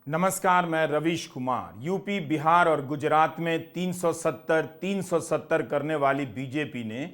नमस्कार, मैं रवीश कुमार। यूपी, बिहार और गुजरात में 370 करने वाली बीजेपी ने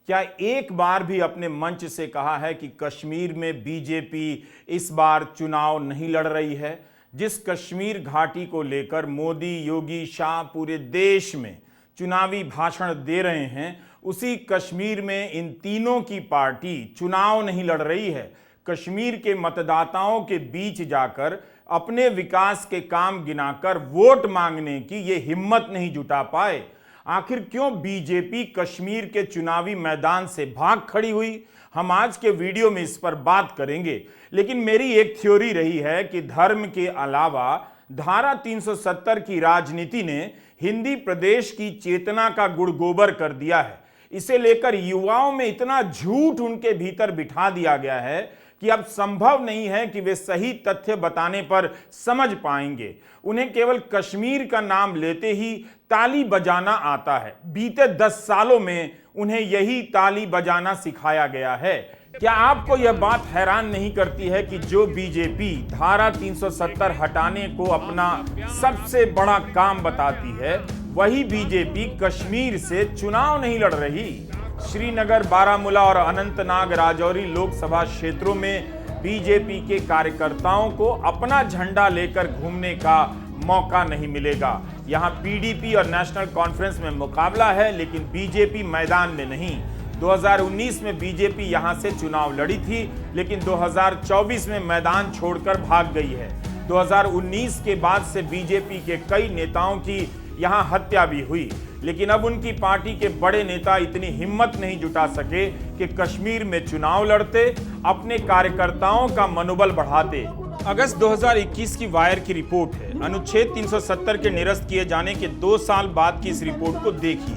क्या एक बार भी अपने मंच से कहा है कि कश्मीर में बीजेपी इस बार चुनाव नहीं लड़ रही है? जिस कश्मीर घाटी को लेकर मोदी, योगी, शाह पूरे देश में चुनावी भाषण दे रहे हैं, उसी कश्मीर में इन तीनों की पार्टी चुनाव नहीं लड़ रही है। कश्मीर के मतदाताओं के बीच जाकर अपने विकास के काम गिनाकर वोट मांगने की ये हिम्मत नहीं जुटा पाए। आखिर क्यों बीजेपी कश्मीर के चुनावी मैदान से भाग खड़ी हुई? हम आज के वीडियो में इस पर बात करेंगे। लेकिन मेरी एक थ्योरी रही है कि धर्म के अलावा धारा 370 की राजनीति ने हिंदी प्रदेश की चेतना का गुड़ गोबर कर दिया है। इसे लेकर युवाओं में इतना झूठ उनके भीतर बिठा दिया गया है कि अब संभव नहीं है कि वे सही तथ्य बताने पर समझ पाएंगे। उन्हें केवल कश्मीर का नाम लेते ही ताली बजाना आता है। बीते 10 सालों में उन्हें यही ताली बजाना सिखाया गया है। क्या आपको यह बात हैरान नहीं करती है कि जो बीजेपी धारा 370 हटाने को अपना सबसे बड़ा काम बताती है, वही बीजेपी कश्मीर से चुनाव नहीं लड़ रही? श्रीनगर, बारामूला और अनंतनाग राजौरी लोकसभा क्षेत्रों में बीजेपी के कार्यकर्ताओं को अपना झंडा लेकर घूमने का मौका नहीं मिलेगा। यहां पीडीपी और नेशनल कॉन्फ्रेंस में मुकाबला है, लेकिन बीजेपी मैदान में नहीं। 2019 में बीजेपी यहां से चुनाव लड़ी थी, लेकिन 2024 में मैदान छोड़कर भाग गई है। 2019 के बाद से बीजेपी के कई नेताओं की यहां हत्या भी हुई, लेकिन अब उनकी पार्टी के बड़े नेता इतनी हिम्मत नहीं जुटा सके कि कश्मीर में चुनाव लड़ते, अपने कार्यकर्ताओं का मनोबल बढ़ाते। अगस्त 2021 की वायर की रिपोर्ट है। अनुच्छेद 370 के निरस्त किए जाने के 2 साल बाद की इस रिपोर्ट को देखिए।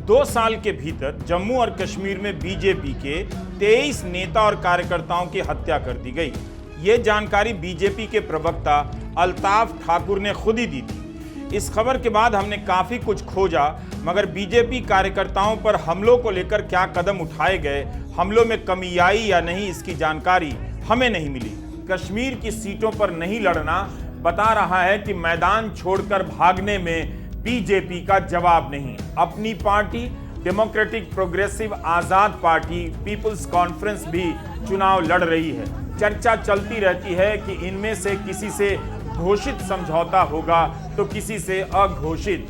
2 साल के भीतर जम्मू और कश्मीर में बीजेपी के 23 नेता और कार्यकर्ताओं की हत्या कर दी गई। ये जानकारी बीजेपी के प्रवक्ता अल्ताफ ठाकुर ने खुद ही दी थी। इस खबर के बाद हमने काफी कुछ खोजा, मगर बीजेपी कार्यकर्ताओं पर हमलों को लेकर क्या कदम उठाए गए, हमलों में कमी आई या नहीं, इसकी जानकारी हमें नहीं मिली। कश्मीर की सीटों पर नहीं लड़ना बता रहा है कि मैदान छोड़कर भागने में बीजेपी का जवाब नहीं। अपनी पार्टी डेमोक्रेटिक प्रोग्रेसिव आजाद पार्टी पीपुल्स कॉन्फ्रेंस भी चुनाव लड़ रही है। चर्चा चलती रहती है कि इनमें से किसी से घोषित समझौता होगा तो किसी से अघोषित।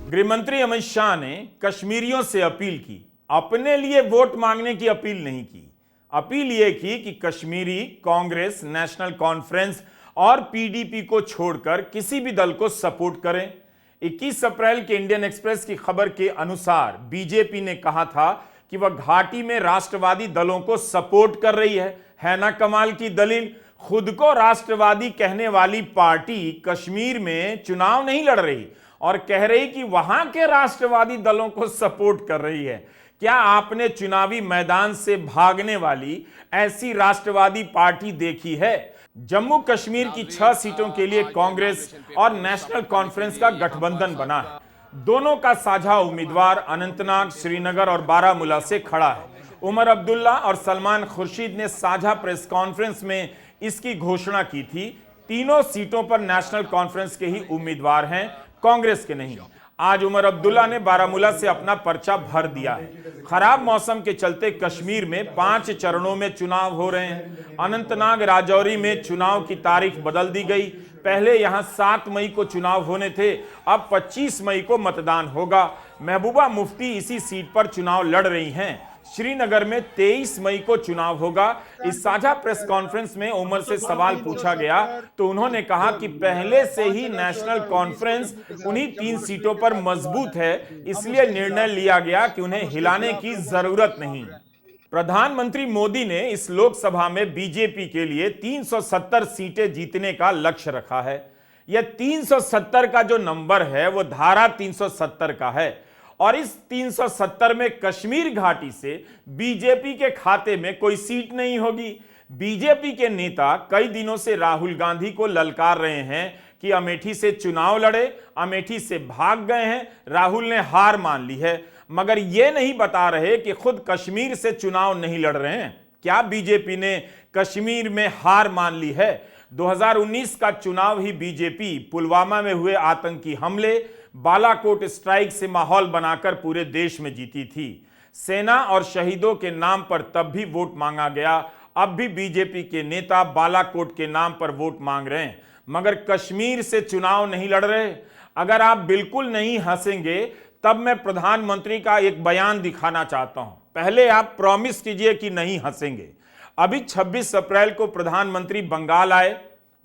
गृहमंत्री अमित शाह ने कश्मीरियों से अपील की, अपने लिए वोट मांगने की अपील नहीं की। अपील यह की कि कश्मीरी कांग्रेस, नेशनल कॉन्फ्रेंस और पीडीपी को छोड़कर किसी भी दल को सपोर्ट करें। 21 अप्रैल के इंडियन एक्सप्रेस की खबर के अनुसार बीजेपी ने कहा था कि वह घाटी में राष्ट्रवादी दलों को सपोर्ट कर रही है ना कमाल की दलील। खुद को राष्ट्रवादी कहने वाली पार्टी कश्मीर में चुनाव नहीं लड़ रही और कह रही कि वहां के राष्ट्रवादी दलों को सपोर्ट कर रही है। क्या आपने चुनावी मैदान से भागने वाली ऐसी राष्ट्रवादी पार्टी देखी है? जम्मू कश्मीर की 6 सीटों के लिए कांग्रेस और नेशनल कॉन्फ्रेंस का गठबंधन बना है। दोनों का साझा उम्मीदवार अनंतनाग, श्रीनगर और बारामूला से खड़ा है। उमर अब्दुल्ला और सलमान खुर्शीद ने साझा प्रेस कॉन्फ्रेंस में इसकी घोषणा की थी। तीनों सीटों पर नेशनल कॉन्फ्रेंस के ही उम्मीदवार हैं, कांग्रेस के नहीं। आज उमर अब्दुल्ला ने बारामूला से अपना पर्चा भर दिया है। खराब मौसम के चलते कश्मीर में 5 चरणों में चुनाव हो रहे हैं। अनंतनाग राजौरी में चुनाव की तारीख बदल दी गई। पहले यहां 7 मई को चुनाव होने थे, अब 25 मई को मतदान होगा। महबूबा मुफ्ती इसी सीट पर चुनाव लड़ रही हैं। श्रीनगर में 23 मई को चुनाव होगा। इस साझा प्रेस कॉन्फ्रेंस में उमर से सवाल पूछा गया तो उन्होंने कहा कि पहले से ही नेशनल कॉन्फ्रेंस उन्हीं 3 सीटों पर मजबूत है, इसलिए निर्णय लिया गया कि उन्हें हिलाने की जरूरत नहीं। प्रधानमंत्री मोदी ने इस लोकसभा में बीजेपी के लिए 370 सीटें जीतने का लक्ष्य रखा है। यह 370 का जो नंबर है वो धारा 370 का है और इस 370 में कश्मीर घाटी से बीजेपी के खाते में कोई सीट नहीं होगी। बीजेपी के नेता कई दिनों से राहुल गांधी को ललकार रहे हैं कि अमेठी से चुनाव लड़े, अमेठी से भाग गए हैं, राहुल ने हार मान ली है, मगर यह नहीं बता रहे कि खुद कश्मीर से चुनाव नहीं लड़ रहे हैं। क्या बीजेपी ने कश्मीर में हार मान ली है? 2019 का चुनाव ही बीजेपी पुलवामा में हुए आतंकी हमले, बालाकोट स्ट्राइक से माहौल बनाकर पूरे देश में जीती थी। सेना और शहीदों के नाम पर तब भी वोट मांगा गया। अब भी बीजेपी के नेता बालाकोट के नाम पर वोट मांग रहे हैं, मगर कश्मीर से चुनाव नहीं लड़ रहे। अगर आप बिल्कुल नहीं हंसेंगे तब मैं प्रधानमंत्री का एक बयान दिखाना चाहता हूं। पहले आप प्रॉमिस कीजिए कि नहीं हंसेंगे। अभी 26 अप्रैल को प्रधानमंत्री बंगाल आए,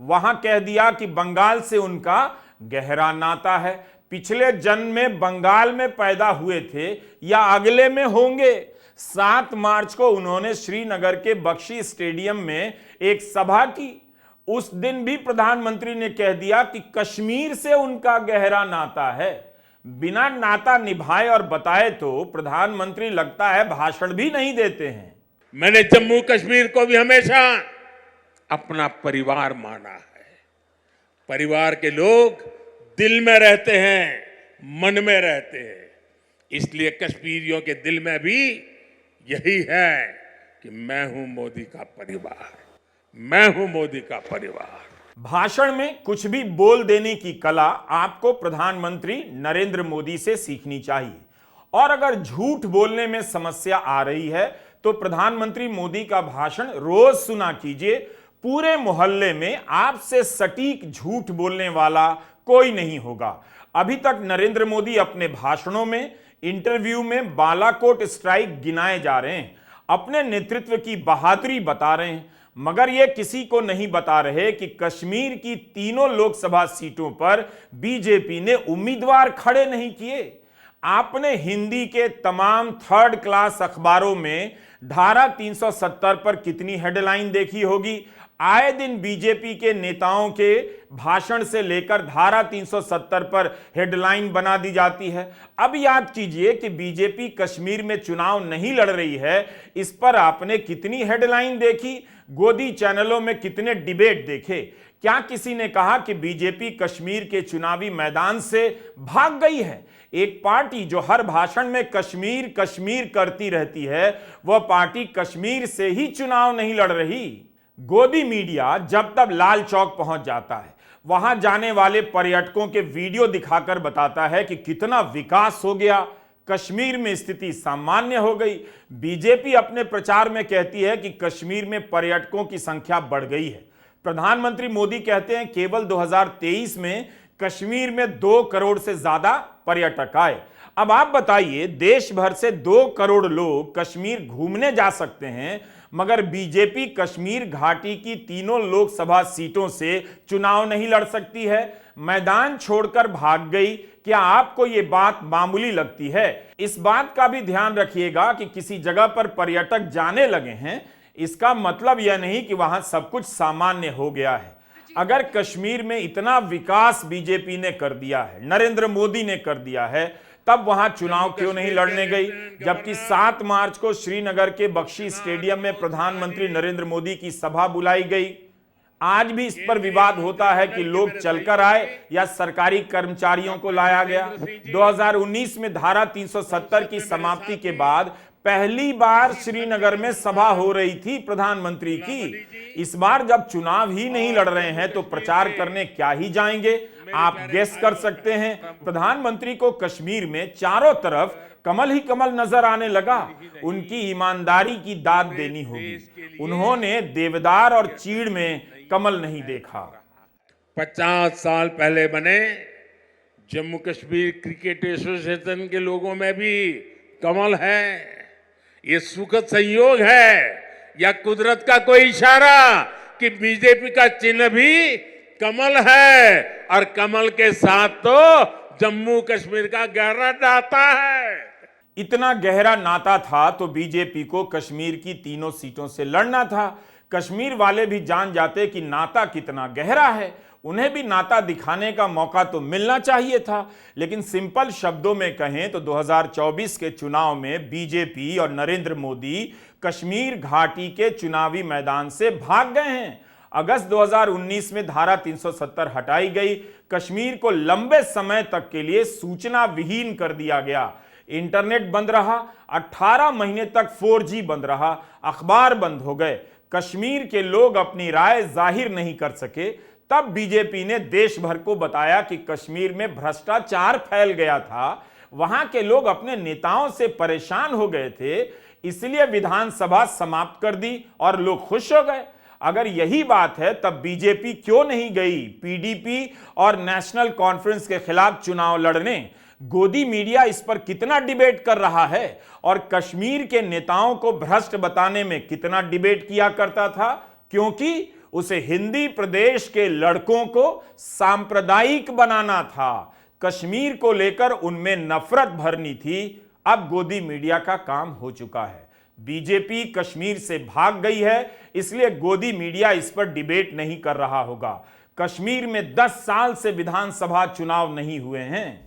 वहां कह दिया कि बंगाल से उनका गहरा नाता है, पिछले जन्म में बंगाल में पैदा हुए थे या अगले में होंगे। 7 मार्च को उन्होंने श्रीनगर के बख्शी स्टेडियम में एक सभा की। उस दिन भी प्रधानमंत्री ने कह दिया कि कश्मीर से उनका गहरा नाता है। बिना नाता निभाए और बताए तो प्रधानमंत्री लगता है भाषण भी नहीं देते हैं। मैंने जम्मू कश्मीर को भी हमेशा अपना परिवार माना है। परिवार के लोग दिल में रहते हैं, मन में रहते हैं। इसलिए कश्मीरियों के दिल में भी यही है कि मैं हूं मोदी का परिवार, मैं हूं मोदी का परिवार। भाषण में कुछ भी बोल देने की कला आपको प्रधानमंत्री नरेंद्र मोदी से सीखनी चाहिए। और अगर झूठ बोलने में समस्या आ रही है तो प्रधानमंत्री मोदी का भाषण रोज सुना कीजिए। पूरे मोहल्ले में आपसे सटीक झूठ बोलने वाला कोई नहीं होगा। अभी तक नरेंद्र मोदी अपने भाषणों में, इंटरव्यू में बालाकोट स्ट्राइक गिनाए जा रहे हैं, अपने नेतृत्व की बहादुरी बता रहे हैं, मगर यह किसी को नहीं बता रहे कि कश्मीर की तीनों लोकसभा सीटों पर बीजेपी ने उम्मीदवार खड़े नहीं किए। आपने हिंदी के तमाम 3rd क्लास अखबारों में धारा 370 पर कितनी हेडलाइन देखी होगी। आए दिन बीजेपी के नेताओं के भाषण से लेकर धारा 370 पर हेडलाइन बना दी जाती है। अब याद कीजिए कि बीजेपी कश्मीर में चुनाव नहीं लड़ रही है, इस पर आपने कितनी हेडलाइन देखी, गोदी चैनलों में कितने डिबेट देखे। क्या किसी ने कहा कि बीजेपी कश्मीर के चुनावी मैदान से भाग गई है? एक पार्टी जो हर भाषण में कश्मीर कश्मीर करती रहती है, वह पार्टी कश्मीर से ही चुनाव नहीं लड़ रही। गोदी मीडिया जब तक लाल चौक पहुंच जाता है, वहां जाने वाले पर्यटकों के वीडियो दिखाकर बताता है कि कितना विकास हो गया, कश्मीर में स्थिति सामान्य हो गई। बीजेपी अपने प्रचार में कहती है कि कश्मीर में पर्यटकों की संख्या बढ़ गई है। प्रधानमंत्री मोदी कहते हैं केवल 2023 में कश्मीर में 2 करोड़ से ज्यादा पर्यटक आए। अब आप बताइए, देश भर से 2 करोड़ लोग कश्मीर घूमने जा सकते हैं, मगर बीजेपी कश्मीर घाटी की तीनों लोकसभा सीटों से चुनाव नहीं लड़ सकती है, मैदान छोड़कर भाग गई। क्या आपको यह बात मामूली लगती है? इस बात का भी ध्यान रखिएगा कि किसी जगह पर पर्यटक जाने लगे हैं, इसका मतलब यह नहीं कि वहां सब कुछ सामान्य हो गया है। अगर कश्मीर में इतना विकास बीजेपी ने कर दिया है, नरेंद्र मोदी ने कर दिया है, तब वहां चुनाव क्यों नहीं लड़ने गई? जबकि 7 मार्च को श्रीनगर के बख्शी स्टेडियम में प्रधानमंत्री नरेंद्र मोदी की सभा बुलाई गई। आज भी इस पर विवाद होता है कि लोग चलकर आए या सरकारी कर्मचारियों को लाया गया। 2019 में धारा 370 की समाप्ति के बाद पहली बार श्रीनगर में सभा हो रही थी प्रधानमंत्री की। इस बार जब चुनाव ही नहीं लड़ रहे हैं तो प्रचार करने क्या ही जाएंगे? आप गेस कर सकते हैं। प्रधानमंत्री को कश्मीर में चारों तरफ कमल ही कमल नजर आने लगा। उनकी ईमानदारी की दाद देनी होगी। उन्होंने देवदार और चीड़ में कमल नहीं देखा। 50 साल पहले बने जम्मू कश्मीर क्रिकेट एसोसिएशन के लोगों में भी कमल है। ये सुखद संयोग है या कुदरत का कोई इशारा कि बीजेपी का चिन्ह भी कमल है और कमल के साथ तो जम्मू कश्मीर का गहरा नाता है। इतना गहरा नाता था तो बीजेपी को कश्मीर की तीनों सीटों से लड़ना था। कश्मीर वाले भी जान जाते कि नाता कितना गहरा है, उन्हें भी नाता दिखाने का मौका तो मिलना चाहिए था। लेकिन सिंपल शब्दों में कहें तो 2024 के चुनाव में बीजेपी और नरेंद्र मोदी कश्मीर घाटी के चुनावी मैदान से भाग गए हैं। अगस्त 2019 में धारा 370 हटाई गई। कश्मीर को लंबे समय तक के लिए सूचना विहीन कर दिया गया। इंटरनेट बंद रहा, 18 महीने तक 4G बंद रहा, अखबार बंद हो गए। कश्मीर के लोग अपनी राय जाहिर नहीं कर सके, तब बीजेपी ने देश भर को बताया कि कश्मीर में भ्रष्टाचार फैल गया था, वहां के लोग अपने नेताओं से परेशान हो गए थे, इसलिए विधानसभा समाप्त कर दी और लोग खुश हो गए। अगर यही बात है तब बीजेपी क्यों नहीं गई पीडीपी और नेशनल कॉन्फ्रेंस के खिलाफ चुनाव लड़ने? गोदी मीडिया इस पर कितना डिबेट कर रहा है और कश्मीर के नेताओं को भ्रष्ट बताने में कितना डिबेट किया करता था, क्योंकि उसे हिंदी प्रदेश के लड़कों को सांप्रदायिक बनाना था, कश्मीर को लेकर उनमें नफरत भरनी थी। अब गोदी मीडिया का काम हो चुका है, बीजेपी कश्मीर से भाग गई है, इसलिए गोदी मीडिया इस पर डिबेट नहीं कर रहा होगा। कश्मीर में 10 साल से विधानसभा चुनाव नहीं हुए हैं।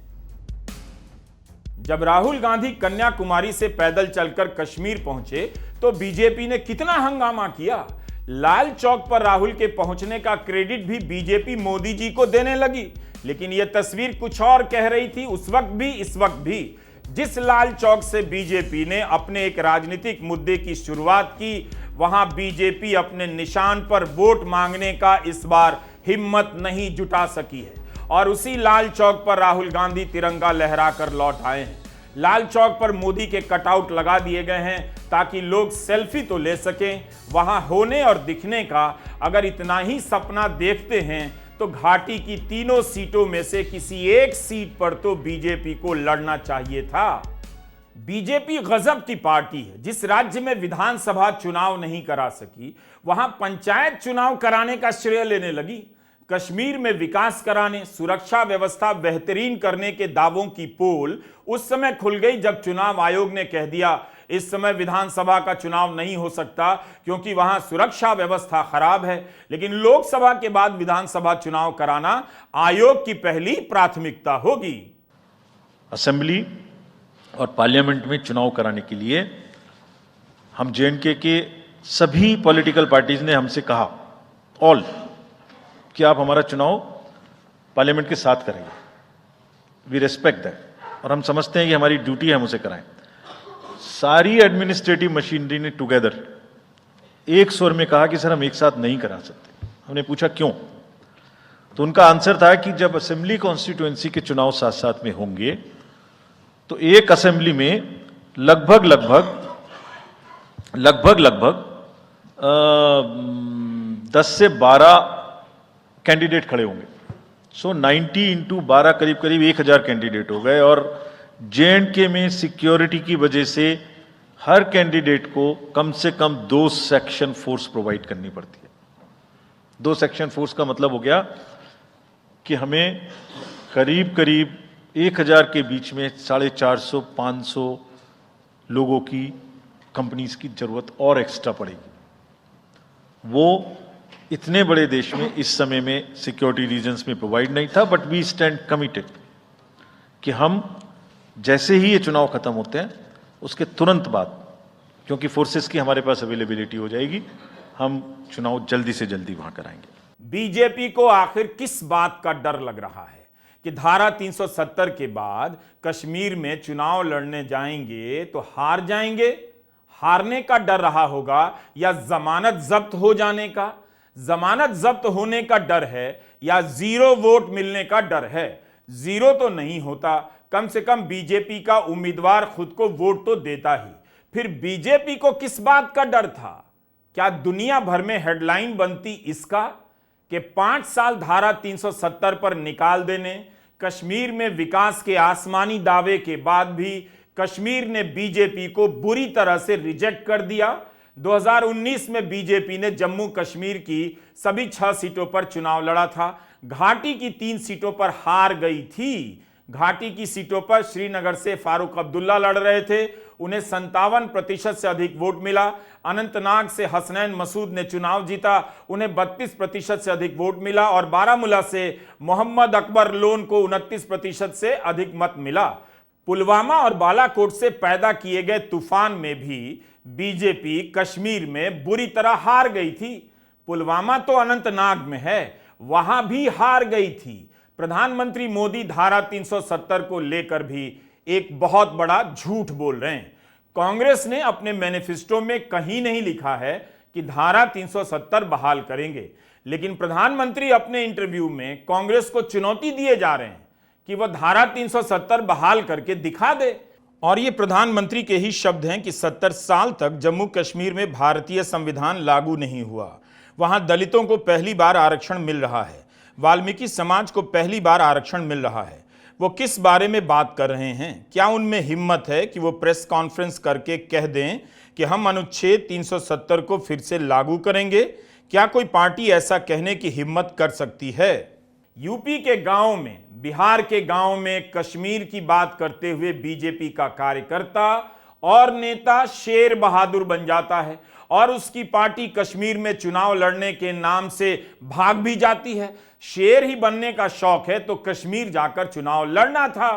जब राहुल गांधी कन्याकुमारी से पैदल चलकर कश्मीर पहुंचे तो बीजेपी ने कितना हंगामा किया। लाल चौक पर राहुल के पहुंचने का क्रेडिट भी बीजेपी मोदी जी को देने लगी, लेकिन यह तस्वीर कुछ और कह रही थी उस वक्त भी इस वक्त भी। जिस लाल चौक से बीजेपी ने अपने एक राजनीतिक मुद्दे की शुरुआत की, वहां बीजेपी अपने निशान पर वोट मांगने का इस बार हिम्मत नहीं जुटा सकी है और उसी लाल चौक पर राहुल गांधी तिरंगा लहराकर लौट आए हैं। लाल चौक पर मोदी के कटआउट लगा दिए गए हैं ताकि लोग सेल्फी तो ले सकें। वहां होने और दिखने का अगर इतना ही सपना देखते हैं तो घाटी की तीनों सीटों में से किसी एक सीट पर तो बीजेपी को लड़ना चाहिए था। बीजेपी गजब की पार्टी है। जिस राज्य में विधानसभा चुनाव नहीं करा सकी, वहां पंचायत चुनाव कराने का श्रेय लेने लगी। कश्मीर में विकास कराने, सुरक्षा व्यवस्था बेहतरीन करने के दावों की पोल उस समय खुल गई जब चुनाव आयोग ने कह दिया इस समय विधानसभा का चुनाव नहीं हो सकता क्योंकि वहां सुरक्षा व्यवस्था खराब है। लेकिन लोकसभा के बाद विधानसभा चुनाव कराना आयोग की पहली प्राथमिकता होगी। असेंबली और पार्लियामेंट में चुनाव कराने के लिए हम जेएंडके के सभी पॉलिटिकल पार्टीज ने हमसे कहा ऑल कि आप हमारा चुनाव पार्लियामेंट के साथ करेंगे। वी रेस्पेक्ट दैट और हम समझते हैं कि हमारी ड्यूटी है हम उसे कराएं। सारी एडमिनिस्ट्रेटिव मशीनरी ने टुगेदर एक स्वर में कहा कि सर हम एक साथ नहीं करा सकते। हमने पूछा क्यों, तो उनका आंसर था कि जब असेंबली कॉन्स्टिट्यूएंसी के चुनाव साथ साथ में होंगे तो एक असेंबली में लगभग 10 से 12 कैंडिडेट खड़े होंगे। सो 90 इंटू 12 करीब 1000 कैंडिडेट हो गए और जेएंडके में सिक्योरिटी की वजह से हर कैंडिडेट को कम से कम 2 सेक्शन फोर्स प्रोवाइड करनी पड़ती है। 2 सेक्शन फोर्स का मतलब हो गया कि हमें करीब 1000 के बीच में 450-500 लोगों की कंपनीज की जरूरत और एक्स्ट्रा पड़ेगी। वो इतने बड़े देश में इस समय में सिक्योरिटी रीजंस में प्रोवाइड नहीं था, बट वी स्टैंड कमिटेड कि हम जैसे ही ये चुनाव खत्म होते हैं उसके तुरंत बाद, क्योंकि फोर्सेस की हमारे पास अवेलेबिलिटी हो जाएगी, हम चुनाव जल्दी से जल्दी वहां कराएंगे। बीजेपी को आखिर किस बात का डर लग रहा है कि धारा 370 के बाद कश्मीर में चुनाव लड़ने जाएंगे तो हार जाएंगे? हारने का डर रहा होगा या जमानत जब्त हो जाने का? जमानत जब्त होने का डर है या 0 वोट मिलने का डर है? 0 तो नहीं होता, कम से कम बीजेपी का उम्मीदवार खुद को वोट तो देता ही। फिर बीजेपी को किस बात का डर था? क्या दुनिया भर में हेडलाइन बनती इसका कि 5 साल धारा 370 पर निकाल देने, कश्मीर में विकास के आसमानी दावे के बाद भी कश्मीर ने बीजेपी को बुरी तरह से रिजेक्ट कर दिया। 2019 में बीजेपी ने जम्मू कश्मीर की सभी 6 सीटों पर चुनाव लड़ा था। घाटी की 3 सीटों पर हार गई थी। घाटी की सीटों पर श्रीनगर से फारूक अब्दुल्ला लड़ रहे थे, उन्हें 57% से अधिक वोट मिला। अनंतनाग से हसनैन मसूद ने चुनाव जीता, उन्हें 32% से अधिक वोट मिला और बारामूला से मोहम्मद अकबर लोन को 29% से अधिक मत मिला। पुलवामा और बालाकोट से पैदा किए गए तूफान में भी बीजेपी कश्मीर में बुरी तरह हार गई थी। पुलवामा तो अनंतनाग में है, वहां भी हार गई थी। प्रधानमंत्री मोदी धारा 370 को लेकर भी एक बहुत बड़ा झूठ बोल रहे हैं। कांग्रेस ने अपने मैनिफेस्टो में कहीं नहीं लिखा है कि धारा 370 बहाल करेंगे, लेकिन प्रधानमंत्री अपने इंटरव्यू में कांग्रेस को चुनौती दिए जा रहे हैं कि वह धारा 370 बहाल करके दिखा दे। और ये प्रधानमंत्री के ही शब्द हैं कि 70 साल तक जम्मू कश्मीर में भारतीय संविधान लागू नहीं हुआ, वहां दलितों को पहली बार आरक्षण मिल रहा है, वाल्मीकि समाज को पहली बार आरक्षण मिल रहा है। वो किस बारे में बात कर रहे हैं? क्या उनमें हिम्मत है कि वो प्रेस कॉन्फ्रेंस करके कह दें कि हम अनुच्छेद 370 को फिर से लागू करेंगे? क्या कोई पार्टी ऐसा कहने की हिम्मत कर सकती है? यूपी के गांव में, बिहार के गांव में कश्मीर की बात करते हुए बीजेपी का कार्यकर्ता और नेता शेर बहादुर बन जाता है और उसकी पार्टी कश्मीर में चुनाव लड़ने के नाम से भाग भी जाती है। शेर ही बनने का शौक है तो कश्मीर जाकर चुनाव लड़ना था।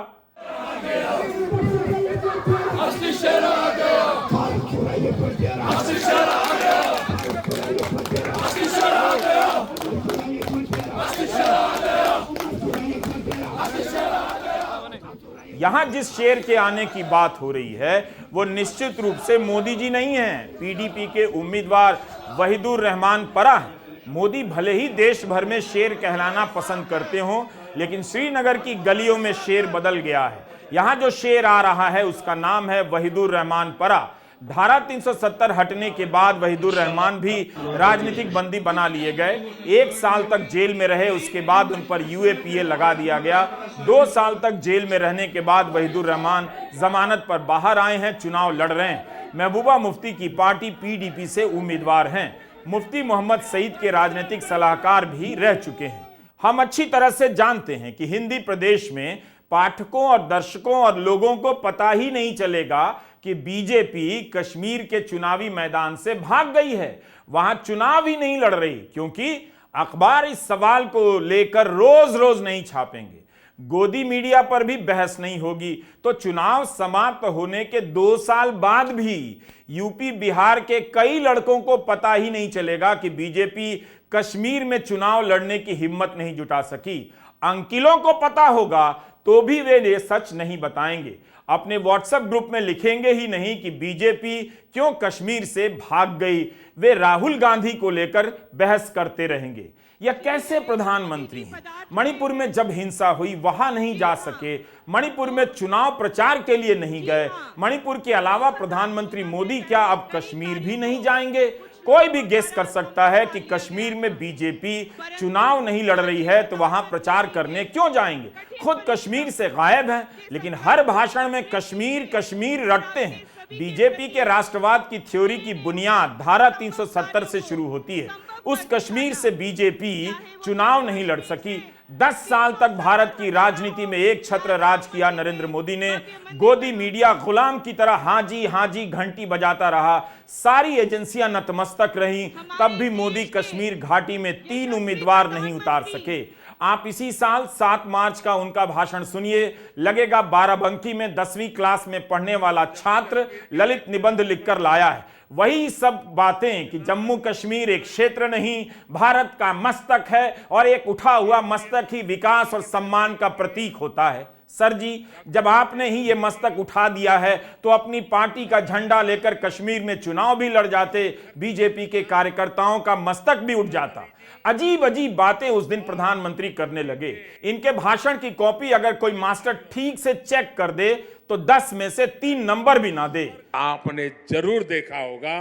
यहां जिस शेर के आने की बात हो रही है वो निश्चित रूप से मोदी जी नहीं हैं, पीडीपी के उम्मीदवार वहीदुर रहमान परा हैं। मोदी भले ही देश भर में शेर कहलाना पसंद करते हों, लेकिन श्रीनगर की गलियों में शेर बदल गया है। यहां जो शेर आ रहा है उसका नाम है वहीदुर रहमान परा। धारा 370 हटने के बाद वहीदुर रहमान भी राजनीतिक बंदी बना लिए गए। 1 साल तक जेल में रहे, उसके बाद उन पर यूएपीए लगा दिया गया। 2 साल तक जेल में रहने के बाद वहीदुर रहमान जमानत पर बाहर आए हैं, चुनाव लड़ रहे हैं। महबूबा मुफ्ती की पार्टी पीडीपी से उम्मीदवार हैं। मुफ्ती मोहम्मद सईद के राजनीतिक सलाहकार भी रह चुके हैं। हम अच्छी तरह से जानते हैं कि हिंदी प्रदेश में पाठकों और दर्शकों और लोगों को पता ही नहीं चलेगा कि बीजेपी कश्मीर के चुनावी मैदान से भाग गई है, वहां चुनाव ही नहीं लड़ रही, क्योंकि अखबार इस सवाल को लेकर रोज रोज नहीं छापेंगे, गोदी मीडिया पर भी बहस नहीं होगी। तो चुनाव समाप्त होने के 2 साल बाद भी यूपी बिहार के कई लड़कों को पता ही नहीं चलेगा कि बीजेपी कश्मीर में चुनाव लड़ने की हिम्मत नहीं जुटा सकी। अंकिलों को पता होगा तो भी वे ये सच नहीं बताएंगे, अपने व्हाट्सएप ग्रुप में लिखेंगे ही नहीं कि बीजेपी क्यों कश्मीर से भाग गई। वे राहुल गांधी को लेकर बहस करते रहेंगे। यह कैसे प्रधानमंत्री हैं? मणिपुर में जब हिंसा हुई वहां नहीं जा सके, मणिपुर में चुनाव प्रचार के लिए नहीं गए। मणिपुर के अलावा प्रधानमंत्री मोदी क्या अब कश्मीर भी नहीं जाएंगे? कोई भी गेस कर सकता है कि कश्मीर में बीजेपी चुनाव नहीं लड़ रही है तो वहां प्रचार करने क्यों जाएंगे? खुद कश्मीर से गायब हैं, लेकिन हर भाषण में कश्मीर कश्मीर रटते हैं। बीजेपी के राष्ट्रवाद की थ्योरी की बुनियाद धारा 370 से शुरू होती है। उस कश्मीर से बीजेपी चुनाव नहीं लड़ सकी। 10 साल तक भारत की राजनीति में एक छत्र राज किया नरेंद्र मोदी ने। गोदी मीडिया गुलाम की तरह हाँ जी घंटी बजाता रहा। सारी एजेंसियां नतमस्तक रहीं, तब भी मोदी कश्मीर घाटी में 3 उम्मीदवार नहीं उतार सके। आप इसी साल 7 मार्च का उनका भाषण सुनिए, लगेगा बाराबंकी में 10वीं क्लास में पढ़ने वाला छात्र ललित निबंध लिखकर लाया है। वही सब बातें कि जम्मू कश्मीर एक क्षेत्र नहीं, भारत का मस्तक है और एक उठा हुआ मस्तक ही विकास और सम्मान का प्रतीक होता है। सर जी, जब आपने ही ये मस्तक उठा दिया है तो अपनी पार्टी का झंडा लेकर कश्मीर में चुनाव भी लड़ जाते, बीजेपी के कार्यकर्ताओं का मस्तक भी उठ जाता। अजीब अजीब बातें उस दिन प्रधानमंत्री करने लगे। इनके भाषण की कॉपी अगर कोई मास्टर ठीक से चेक कर दे तो 10 में से 3 नंबर भी ना दे। आपने जरूर देखा होगा,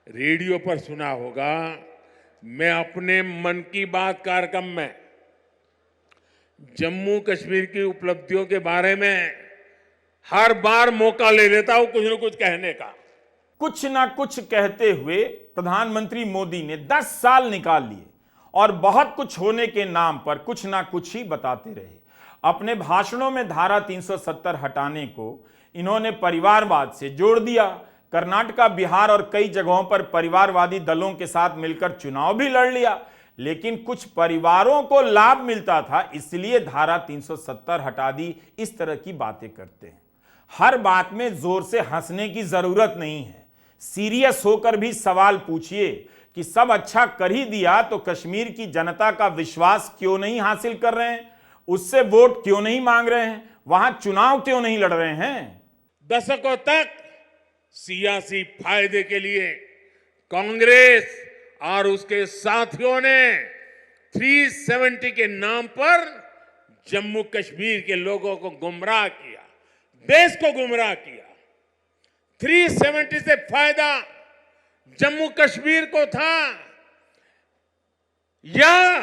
रेडियो पर सुना होगा, मैं अपने मन की बात कार्यक्रम में जम्मू कश्मीर की उपलब्धियों के बारे में हर बार मौका ले लेता हूं कुछ न कुछ कहने का। कुछ ना कुछ कहते हुए प्रधानमंत्री मोदी ने 10 साल निकाल लिए और बहुत कुछ होने के नाम पर कुछ ना कुछ ही बताते रहे। अपने भाषणों में धारा 370 हटाने को इन्होंने परिवारवाद से जोड़ दिया। कर्नाटका, बिहार और कई जगहों पर परिवारवादी दलों के साथ मिलकर चुनाव भी लड़ लिया, लेकिन कुछ परिवारों को लाभ मिलता था इसलिए धारा 370 हटा दी। इस तरह की बातें करते हैं। हर बात में जोर से हंसने की जरूरत नहीं है, सीरियस होकर भी सवाल पूछिए कि सब अच्छा कर ही दिया तो कश्मीर की जनता का विश्वास क्यों नहीं हासिल कर रहे हैं? उससे वोट क्यों नहीं मांग रहे हैं? वहां चुनाव क्यों नहीं लड़ रहे हैं? दशकों तक सियासी फायदे के लिए कांग्रेस और उसके साथियों ने 370 के नाम पर जम्मू कश्मीर के लोगों को गुमराह किया, देश को गुमराह किया। 370 से फायदा जम्मू कश्मीर को था या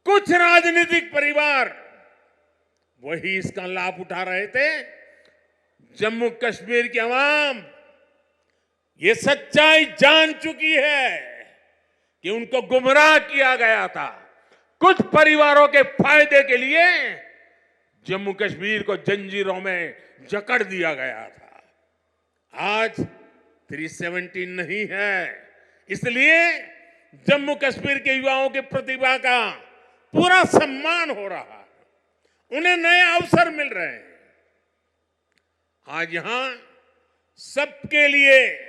कुछ राजनीतिक परिवार वही इसका लाभ उठा रहे थे? जम्मू कश्मीर की आवाम ये सच्चाई जान चुकी है कि उनको गुमराह किया गया था। कुछ परिवारों के फायदे के लिए जम्मू कश्मीर को जंजीरों में जकड़ दिया गया था। आज 370 नहीं है, इसलिए जम्मू कश्मीर के युवाओं की प्रतिभा का पूरा सम्मान हो रहा है, उन्हें नए अवसर मिल रहे हैं। आज यहां सबके लिए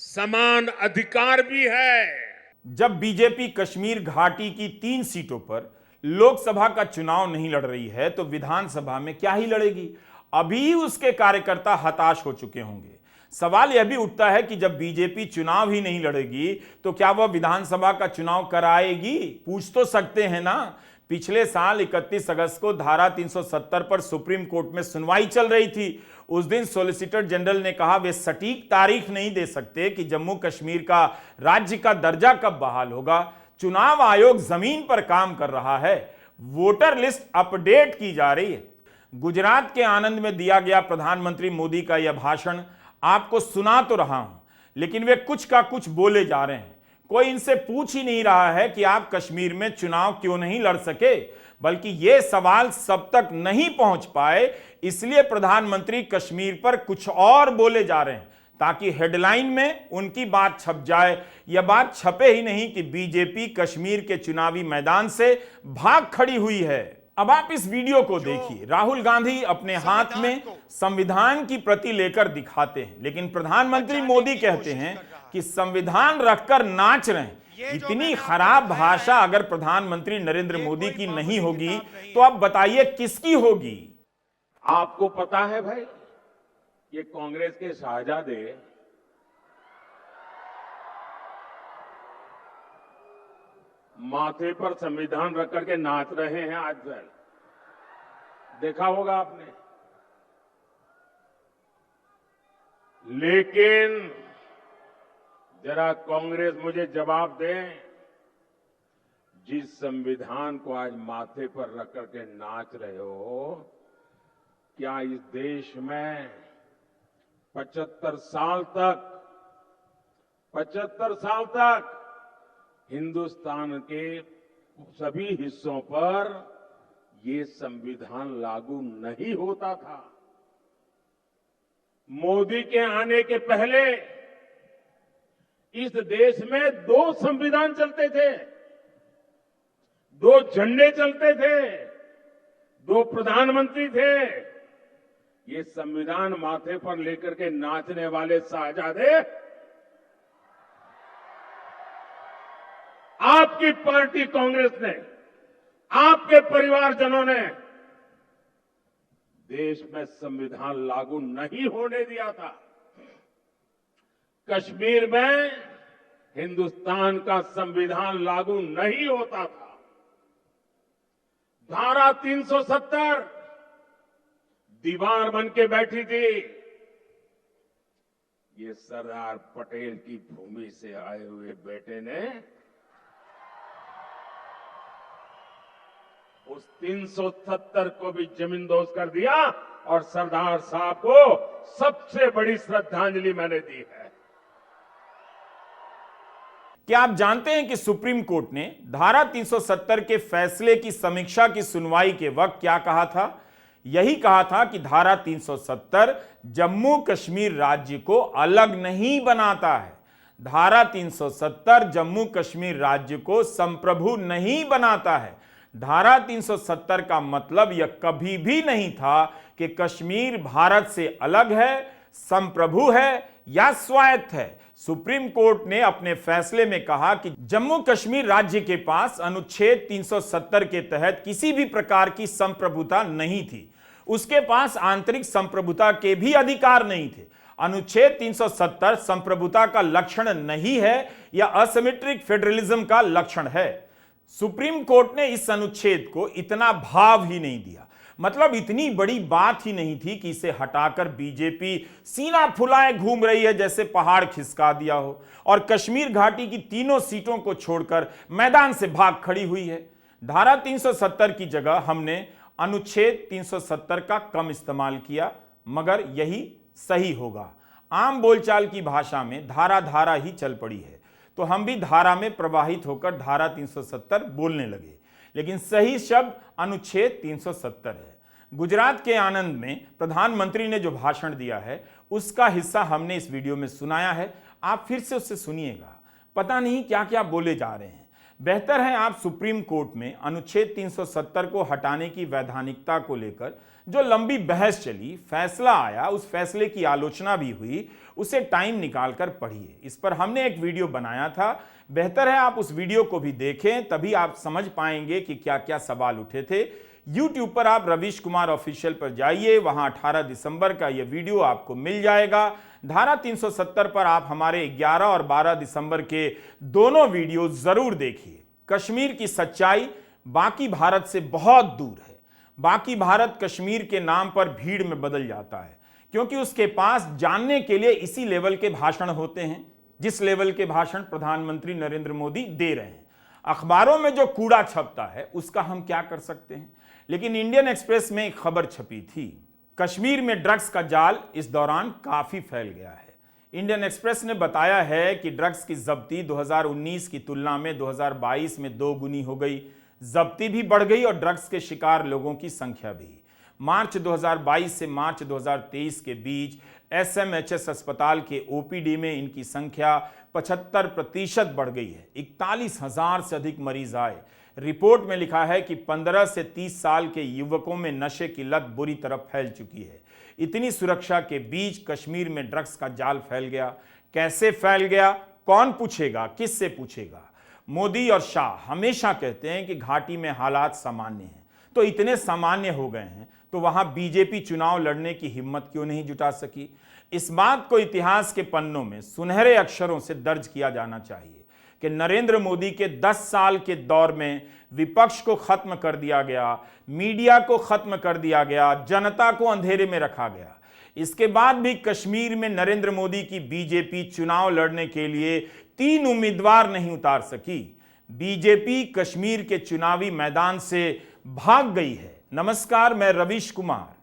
समान अधिकार भी है। जब बीजेपी कश्मीर घाटी की 3 सीटों पर लोकसभा का चुनाव नहीं लड़ रही है तो विधानसभा में क्या ही लड़ेगी? अभी उसके कार्यकर्ता हताश हो चुके होंगे। सवाल यह भी उठता है कि जब बीजेपी चुनाव ही नहीं लड़ेगी तो क्या वह विधानसभा का चुनाव कराएगी? पूछ तो सकते हैं ना। पिछले साल 31 अगस्त को धारा 370 पर सुप्रीम कोर्ट में सुनवाई चल रही थी। उस दिन सॉलिसिटर जनरल ने कहा वे सटीक तारीख नहीं दे सकते कि जम्मू कश्मीर का राज्य का दर्जा कब बहाल होगा। चुनाव आयोग जमीन पर काम कर रहा है, वोटर लिस्ट अपडेट की जा रही है। गुजरात के आनंद में दिया गया प्रधानमंत्री मोदी का यह भाषण आपको सुना तो रहा हूं, लेकिन वे कुछ का कुछ बोले जा रहे हैं। कोई इनसे पूछ ही नहीं रहा है कि आप कश्मीर में चुनाव क्यों नहीं लड़ सके, बल्कि ये सवाल सब तक नहीं पहुंच पाए, इसलिए प्रधानमंत्री कश्मीर पर कुछ और बोले जा रहे हैं ताकि हेडलाइन में उनकी बात छप जाए। यह बात छपे ही नहीं कि बीजेपी कश्मीर के चुनावी मैदान से भाग खड़ी हुई है। अब आप इस वीडियो को देखिए। राहुल गांधी अपने हाथ में संविधान की प्रति लेकर दिखाते हैं, लेकिन प्रधानमंत्री मोदी कहते हैं कि संविधान रखकर नाच रहे हैं। इतनी खराब भाषा अगर प्रधानमंत्री नरेंद्र मोदी की नहीं होगी तो अब बताइए किसकी होगी? आपको पता है भाई, ये कांग्रेस के शहजादे माथे पर संविधान रख करके नाच रहे हैं। आज देखा होगा आपने, लेकिन जरा कांग्रेस मुझे जवाब दे, जिस संविधान को आज माथे पर रख करके नाच रहे हो, क्या इस देश में 75 साल तक हिंदुस्तान के सभी हिस्सों पर ये संविधान लागू नहीं होता था? मोदी के आने के पहले इस देश में 2 संविधान चलते थे, 2 झंडे चलते थे, 2 प्रधानमंत्री थे। ये संविधान माथे पर लेकर के नाचने वाले शहजादे आपकी पार्टी कांग्रेस ने, आपके परिवारजनों ने देश में संविधान लागू नहीं होने दिया था। कश्मीर में हिंदुस्तान का संविधान लागू नहीं होता था। धारा 370 दीवार बन के बैठी थी। ये सरदार पटेल की भूमि से आए हुए बेटे ने उस 370 को भी जमींदोज कर दिया और सरदार साहब को सबसे बड़ी श्रद्धांजलि मैंने दी है। क्या आप जानते हैं कि सुप्रीम कोर्ट ने धारा 370 के फैसले की समीक्षा की सुनवाई के वक्त क्या कहा था? यही कहा था कि धारा 370 जम्मू कश्मीर राज्य को अलग नहीं बनाता है। धारा 370 जम्मू कश्मीर राज्य को संप्रभु नहीं बनाता है। धारा 370 का मतलब यह कभी भी नहीं था कि कश्मीर भारत से अलग है, संप्रभु है या स्वायत्त है। सुप्रीम कोर्ट ने अपने फैसले में कहा कि जम्मू कश्मीर राज्य के पास अनुच्छेद 370 के तहत किसी भी प्रकार की संप्रभुता नहीं थी। उसके पास आंतरिक संप्रभुता के भी अधिकार नहीं थे। अनुच्छेद 370 संप्रभुता का लक्षण नहीं है या असिमेट्रिक फेडरलिज्म का लक्षण है। सुप्रीम कोर्ट ने इस अनुच्छेद को इतना भाव ही नहीं दिया, मतलब इतनी बड़ी बात ही नहीं थी कि इसे हटाकर बीजेपी सीना फुलाए घूम रही है जैसे पहाड़ खिसका दिया हो और कश्मीर घाटी की तीनों सीटों को छोड़कर मैदान से भाग खड़ी हुई है। धारा 370 की जगह हमने अनुच्छेद 370 का कम इस्तेमाल किया, मगर यही सही होगा। आम बोलचाल की भाषा में धारा धारा ही चल पड़ी है, तो हम भी धारा में प्रवाहित होकर धारा 370 बोलने लगे, लेकिन सही शब्द अनुच्छेद 370 है। गुजरात के आनंद में प्रधानमंत्री ने जो भाषण दिया है उसका हिस्सा हमने इस वीडियो में सुनाया है, आप फिर से उससे सुनिएगा। पता नहीं क्या क्या बोले जा रहे हैं। बेहतर है आप सुप्रीम कोर्ट में अनुच्छेद 370 को हटाने की वैधानिकता को लेकर जो लंबी बहस चली, फैसला आया, उस फैसले की आलोचना भी हुई, उसे टाइम निकालकर पढ़िए। इस पर हमने एक वीडियो बनाया था, बेहतर है आप उस वीडियो को भी देखें, तभी आप समझ पाएंगे कि क्या क्या सवाल उठे थे। YouTube पर आप रवीश कुमार ऑफिशियल पर जाइए, वहां 18 दिसंबर का यह वीडियो आपको मिल जाएगा। धारा 370 पर आप हमारे 11 और 12 दिसंबर के दोनों वीडियो जरूर देखिए। कश्मीर की सच्चाई बाकी भारत से बहुत दूर है। बाकी भारत कश्मीर के नाम पर भीड़ में बदल जाता है, क्योंकि उसके पास जानने के लिए इसी लेवल के भाषण होते हैं जिस लेवल के भाषण प्रधानमंत्री नरेंद्र मोदी दे रहे हैं। अखबारों में जो कूड़ा छपता है उसका हम क्या कर सकते हैं, लेकिन इंडियन एक्सप्रेस में एक खबर छपी थी, कश्मीर में ड्रग्स का जाल इस दौरान काफी फैल गया है। इंडियन एक्सप्रेस ने बताया है कि ड्रग्स की जब्ती 2019 की तुलना में 2022 में 2 गुनी हो गई। जब्ती भी बढ़ गई और ड्रग्स के शिकार लोगों की संख्या भी। मार्च 2022 से मार्च 2023 के बीच SMHS अस्पताल के OPD में इनकी संख्या 75% बढ़ गई है। 41,000 से अधिक मरीज आए। रिपोर्ट में लिखा है कि 15 से 30 साल के युवकों में नशे की लत बुरी तरह फैल चुकी है। इतनी सुरक्षा के बीच कश्मीर में ड्रग्स का जाल फैल गया। कैसे फैल गया, कौन पूछेगा, किससे पूछेगा? मोदी और शाह हमेशा कहते हैं कि घाटी में हालात सामान्य हैं, तो इतने सामान्य हो गए हैं तो वहां बीजेपी चुनाव लड़ने की हिम्मत क्यों नहीं जुटा सकी? इस बात को इतिहास के पन्नों में सुनहरे अक्षरों से दर्ज किया जाना चाहिए कि नरेंद्र मोदी के 10 साल के दौर में विपक्ष को खत्म कर दिया गया, मीडिया को खत्म कर दिया गया, जनता को अंधेरे में रखा गया। इसके बाद भी कश्मीर में नरेंद्र मोदी की बीजेपी चुनाव लड़ने के लिए 3 उम्मीदवार नहीं उतार सकी। बीजेपी कश्मीर के चुनावी मैदान से भाग गई है। नमस्कार, मैं रवीश कुमार।